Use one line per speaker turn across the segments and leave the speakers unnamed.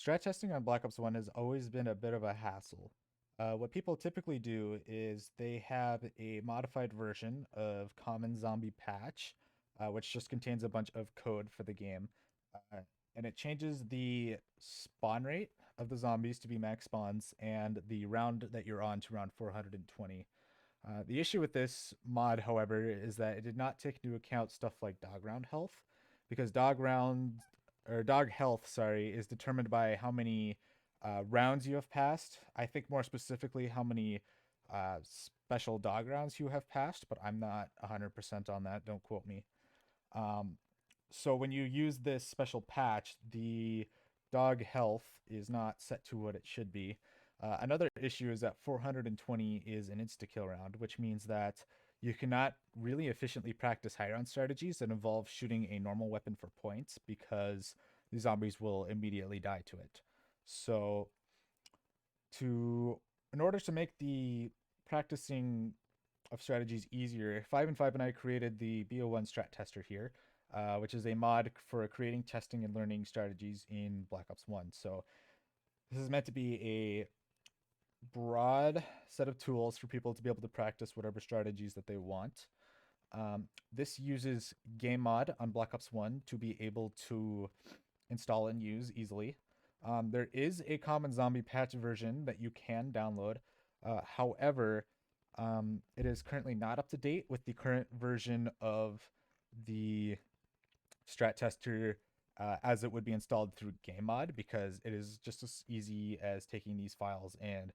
Strat testing on Black Ops 1 has always been a bit of a hassle. What people typically do is they have a modified version of Common Zombie Patch, which just contains a bunch of code for the game. Uh, and it changes the spawn rate of the zombies to be max spawns and the round that you're on to round 420. The issue with this mod, however, is that it did not take into account stuff like dog round health, because dog health, sorry, is determined by how many rounds you have passed. I think more specifically how many special dog rounds you have passed, but I'm not 100% on that. Don't quote me. Um, so when you use this special patch, the dog health is not set to what it should be. Another issue is that 420 is an insta kill round, which means that you cannot really efficiently practice high round strategies that involve shooting a normal weapon for points because the zombies will immediately die to it. So to in order to make the practicing of strategies easier, 5 and 5 and I created the B01 Strat Tester here, which is a mod for creating, testing, and learning strategies in Black Ops 1. So this is meant to be a broad set of tools for people to be able to practice whatever strategies that they want. This uses game mod on Black Ops 1 to be able to install and use easily. There is a common zombie patch version that you can download. However, it is currently not up to date with the current version of the Strat Tester as it would be installed through game mod, because it is just as easy as taking these files and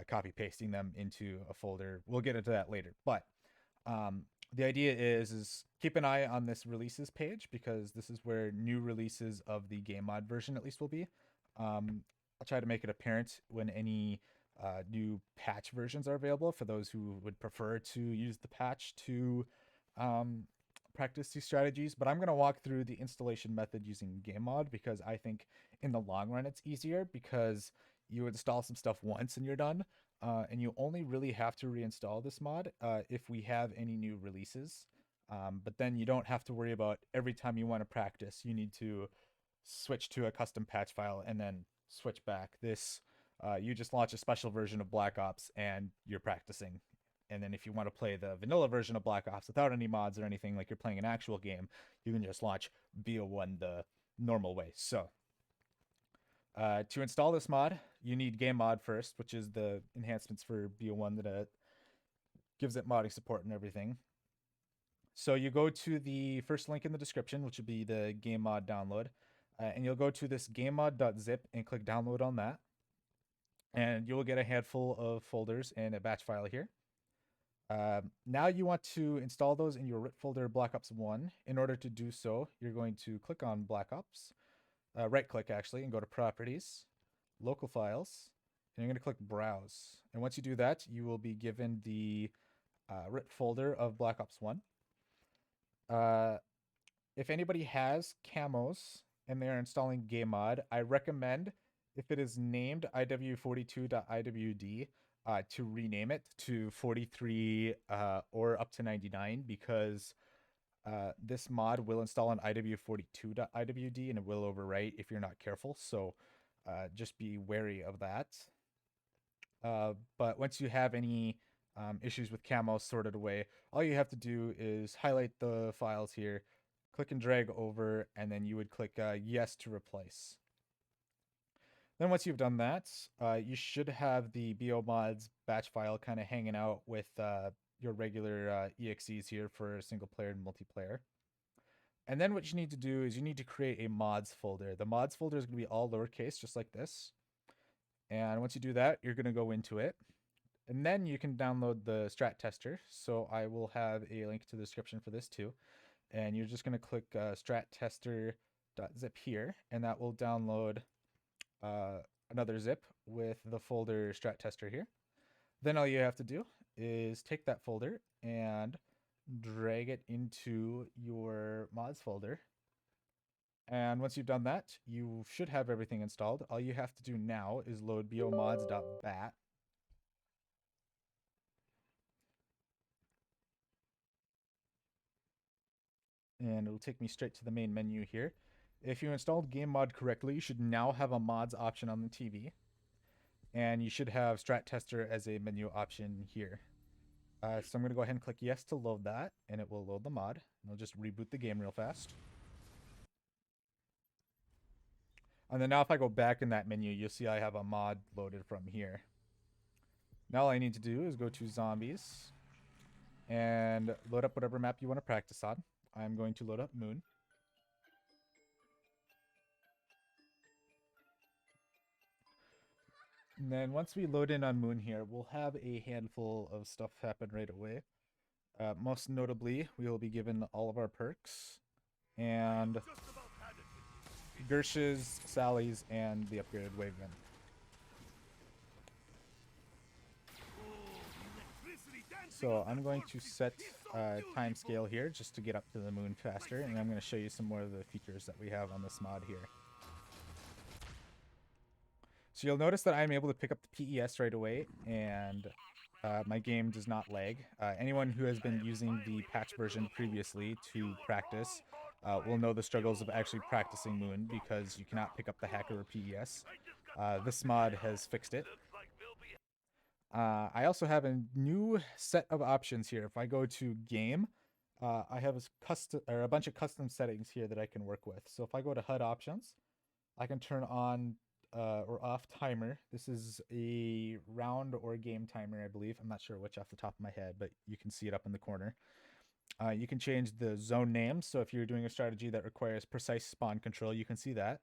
copy pasting them into a folder. We'll get into that later, but um, the idea is keep an eye on this releases page, because this is where new releases of the game mod version at least will be. I'll try to make it apparent when any new patch versions are available for those who would prefer to use the patch to um, practice these strategies. But I'm going to walk through the installation method using game mod, because I think in the long run it's easier, because you install some stuff once and you're done. And you only really have to reinstall this mod if we have any new releases. But then you don't have to worry about every time you want to practice, you need to switch to a custom patch file and then switch back. You just launch a special version of Black Ops and you're practicing. And then if you want to play the vanilla version of Black Ops without any mods or anything, like you're playing an actual game, you can just launch B01 the normal way. So to install this mod, you need game mod first, which is the enhancements for B01 that gives it modding support and everything. So you go to the first link in the description, which would be the game mod download, and you'll go to this gamemod.zip and click download on that. And you will get a handful of folders and a batch file here. Now you want to install those in your root folder Black Ops 1. In order to do so, you're going to click on Black Ops, right click actually, and go to Properties, Local Files, and you're going to click Browse. And once you do that, you will be given the root folder of Black Ops 1. If anybody has camos and they're installing game mod, I recommend, if it is named IW42.IWD, to rename it to 43 or up to 99, because this mod will install an IW42.IWD and it will overwrite if you're not careful. So just be wary of that. But once you have any issues with camo sorted away, all you have to do is highlight the files here, click and drag over, and then you would click yes to replace. Then once you've done that, you should have the BOMods batch file kind of hanging out with your regular EXEs here for single player and multiplayer. And then what you need to do is you need to create a mods folder. The mods folder is going to be all lowercase, just like this. And once you do that, you're going to go into it. And then you can download the Strat Tester. So I will have a link to the description for this too. And you're just going to click strattester.zip here, and that will download another zip with the folder Strat Tester here. Then all you have to do is take that folder and drag it into your mods folder. And once you've done that, you should have everything installed. All you have to do now is load bomods.bat. And it'll take me straight to the main menu here. If you installed game mod correctly, you should now have a mods option on the TV. And you should have Strat Tester as a menu option here. So I'm going to go ahead and click yes to load that, and it will load the mod. And I'll just reboot the game real fast. And then now if I go back in that menu, you'll see I have a mod loaded from here. Now all I need to do is go to Zombies and load up whatever map you want to practice on. I'm going to load up Moon. And then once we load in on Moon here, we'll have a handful of stuff happen right away. Most notably, we will be given all of our perks and Gersh's, Sally's, and the upgraded wave gun. So I'm going to set time scale here just to get up to the moon faster, and I'm going to show you some more of the features that we have on this mod here. So you'll notice that I'm able to pick up the PES right away, and my game does not lag. Anyone who has been using the patch version previously to practice will know the struggles of actually practicing Moon because you cannot pick up the hacker or PES. This mod has fixed it. I also have a new set of options here. If I go to game, I have a bunch of custom settings here that I can work with. So if I go to HUD options, I can turn on or off timer. This is a round or game timer, I believe. I'm not sure which off the top of my head, but you can see it up in the corner. You can change the zone name. So if you're doing a strategy that requires precise spawn control, you can see that.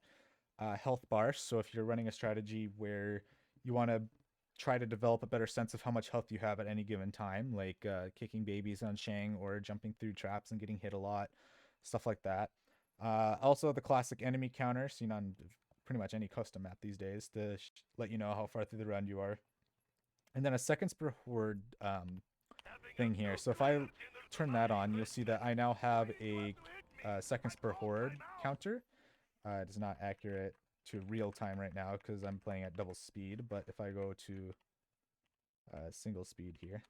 Health bar. So if you're running a strategy where you want to try to develop a better sense of how much health you have at any given time, like kicking babies on Shang or jumping through traps and getting hit a lot, stuff like that. Also, the classic enemy counter seen on pretty much any custom map these days to let you know how far through the round you are. And then a seconds per horde thing here. So if I turn that on, you'll see that I now have a seconds per horde counter. It is not accurate to real time right now because I'm playing at double speed, but if I go to single speed here,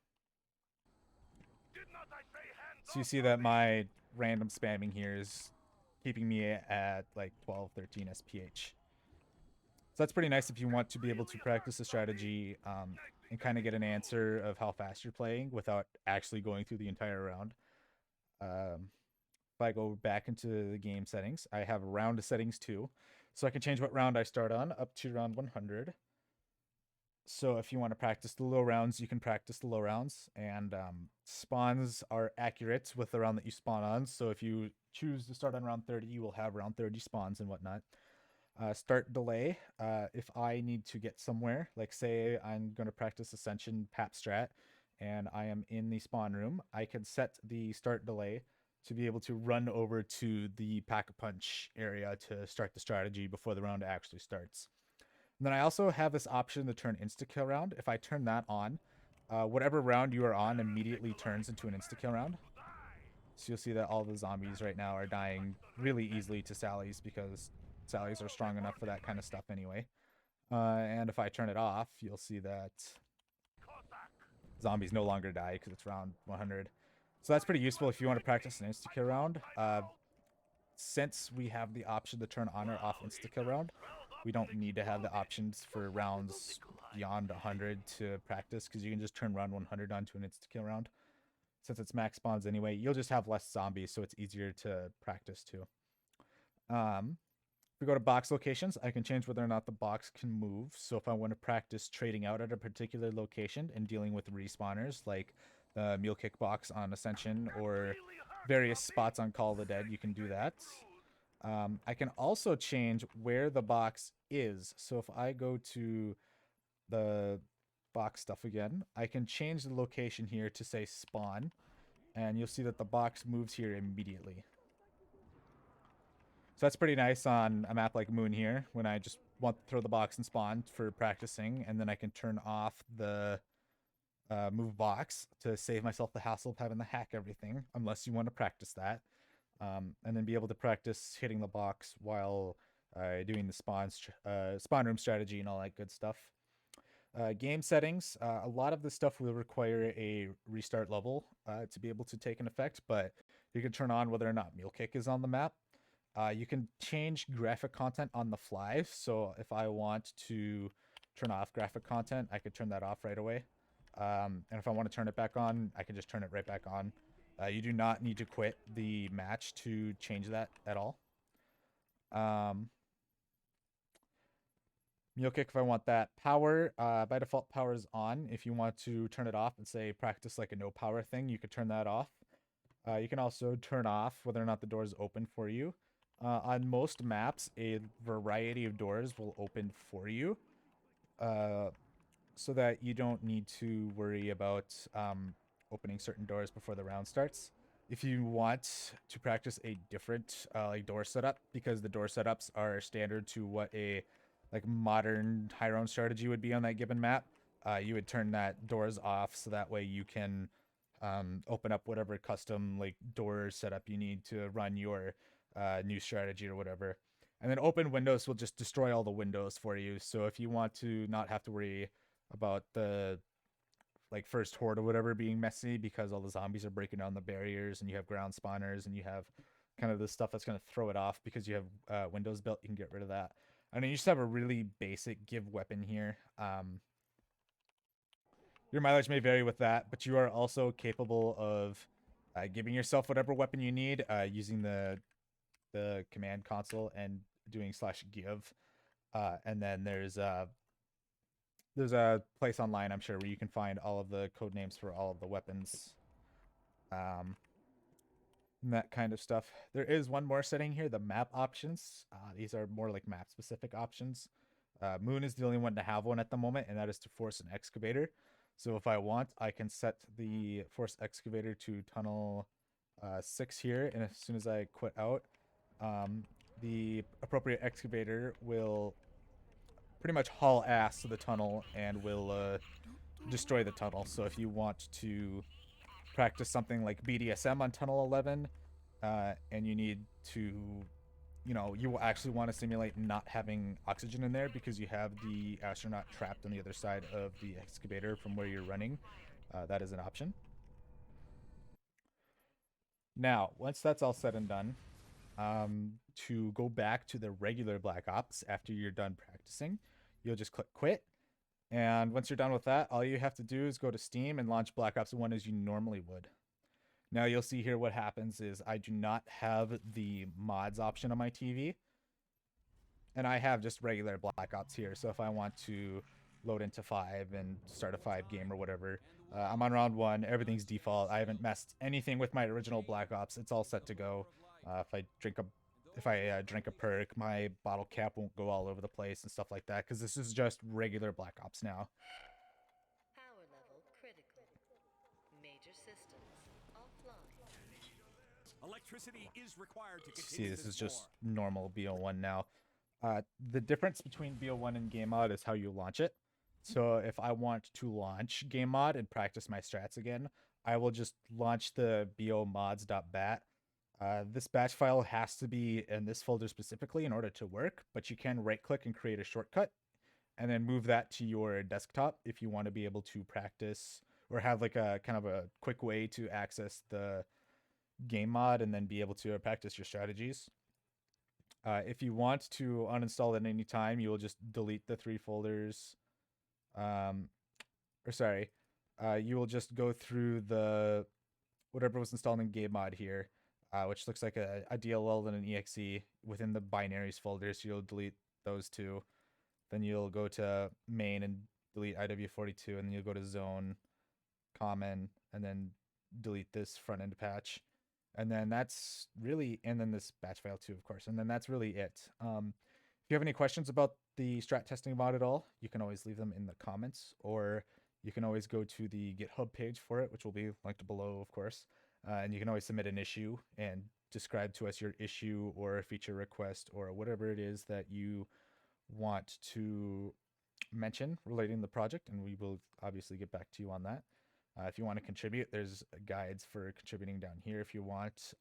so you see that my random spamming here is keeping me at like 12, 13 SPH. So that's pretty nice if you want to be able to practice a strategy and kind of get an answer of how fast you're playing without actually going through the entire round. If I go back into the game settings, I have round settings too. So I can change what round I start on up to round 100. So if you want to practice the low rounds, you can practice the low rounds. And spawns are accurate with the round that you spawn on. So if you choose to start on round 30, you will have round 30 spawns and whatnot. Start delay. If I need to get somewhere, like say I'm going to practice Ascension Pap Strat and I am in the spawn room, I can set the start delay to be able to run over to the Pack-a-Punch area to start the strategy before the round actually starts. And then I also have this option to turn insta-kill round. If I turn that on, whatever round you are on immediately turns into an insta-kill round. So you'll see that all the zombies right now are dying really easily to Sally's because Sally's are strong enough for that kind of stuff anyway. And if I turn it off, you'll see that zombies no longer die because it's round 100. So that's pretty useful if you want to practice an insta-kill round. Since we have the option to turn on or off insta-kill round, we don't need to have the options for rounds beyond 100 to practice because you can just turn round 100 onto an insta-kill round. Since it's max spawns anyway, you'll just have less zombies, so it's easier to practice too. If we go to box locations, I can change whether or not the box can move. So if I want to practice trading out at a particular location and dealing with respawners, like the Mule Kick box on Ascension or various spots on Call of the Dead, you can do that. I can also change where the box is. So if I go to the box stuff again, I can change the location here to say spawn, and you'll see that the box moves here immediately. So that's pretty nice on a map like Moon here, when I just want to throw the box and spawn for practicing, and then I can turn off the move box to save myself the hassle of having to hack everything, unless you want to practice that. And then be able to practice hitting the box while doing the spawn room strategy and all that good stuff. Game settings, a lot of the stuff will require a restart level to be able to take an effect, but you can turn on whether or not Mule Kick is on the map. You can change graphic content on the fly. So if I want to turn off graphic content, I could turn that off right away. And if I want to turn it back on, I can just turn it right back on. You do not need to quit the match to change that at all. Mule kick if I want that. Power, by default, power is on. If you want to turn it off and say practice like a no power thing, you could turn that off. You can also turn off whether or not the door is open for you. On most maps, a variety of doors will open for you, so that you don't need to worry about opening certain doors before the round starts. If you want to practice a different like door setup, because the door setups are standard to what a like modern high round strategy would be on that given map, you would turn that doors off so that way you can open up whatever custom like door setup you need to run your new strategy or whatever. And then open windows will just destroy all the windows for you. So if you want to not have to worry about the like first horde or whatever being messy because all the zombies are breaking down the barriers and you have ground spawners and you have kind of the stuff that's going to throw it off because you have windows built, you can get rid of that. I mean, you just have a really basic give weapon here. Your mileage may vary with that, but you are also capable of giving yourself whatever weapon you need using the command console and doing /give. And then there's a place online, I'm sure, where you can find all of the code names for all of the weapons. And that kind of stuff. There is one more setting here, the map options. These are more like map specific options. Moon is the only one to have one at the moment, and that is to force an excavator. So if I want, I can set the force excavator to tunnel 6 here, and as soon as I quit out, the appropriate excavator will pretty much haul ass to the tunnel and will destroy the tunnel. So if you want to practice something like BDSM on tunnel 11, and you need to, you will actually want to simulate not having oxygen in there because you have the astronaut trapped on the other side of the excavator from where you're running. That is an option. Now, once that's all said and done, to go back to the regular Black Ops after you're done practicing, you'll just click quit. And once you're done with that, all you have to do is go to Steam and launch Black Ops 1 as you normally would. Now you'll see here what happens is I do not have the mods option on my TV. And I have just regular Black Ops here. So if I want to load into 5 and start a 5 game or whatever, I'm on round 1. Everything's default. I haven't messed anything with my original Black Ops. It's all set to go. If I drink a perk, my bottle cap won't go all over the place and stuff like that because this is just regular Black Ops now.
Power level critical. Major systems offline.
Electricity is required to
See,
continue
this is just
war.
normal B01 now. The difference between B01 and game mod is how you launch it. So if I want to launch game mod and practice my strats again, I will just launch the bomods.bat. This batch file has to be in this folder specifically in order to work, but you can right click and create a shortcut and then move that to your desktop if you want to be able to practice or have like a kind of a quick way to access the game mod and then be able to practice your strategies. If you want to uninstall at any time, you will just delete the 3 folders. You will just go through the whatever was installed in game mod here, which looks like a DLL and an exe within the binaries folder. So you'll delete those 2. Then you'll go to main and delete IW42, and then you'll go to zone, common, and then delete this front end patch. And then that's really, and then this batch file too, of course. And then that's really it. If you have any questions about the strat testing mod at all, you can always leave them in the comments, or you can always go to the GitHub page for it, which will be linked below, of course. And you can always submit an issue and describe to us your issue or a feature request or whatever it is that you want to mention relating to the project, and we will obviously get back to you on that. If you want to contribute, there's guides for contributing down here if you want.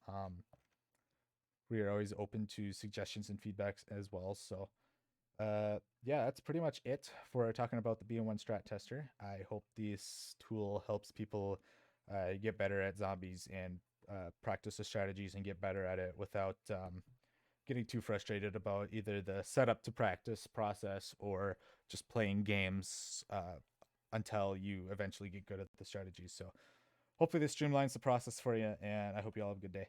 We are always open to suggestions and feedbacks as well. So yeah, that's pretty much it for talking about the B01 Strat Tester. I hope this tool helps people get better at zombies and practice the strategies and get better at it without getting too frustrated about either the setup to practice process or just playing games until you eventually get good at the strategies. So hopefully this streamlines the process for you, and I hope you all have a good day.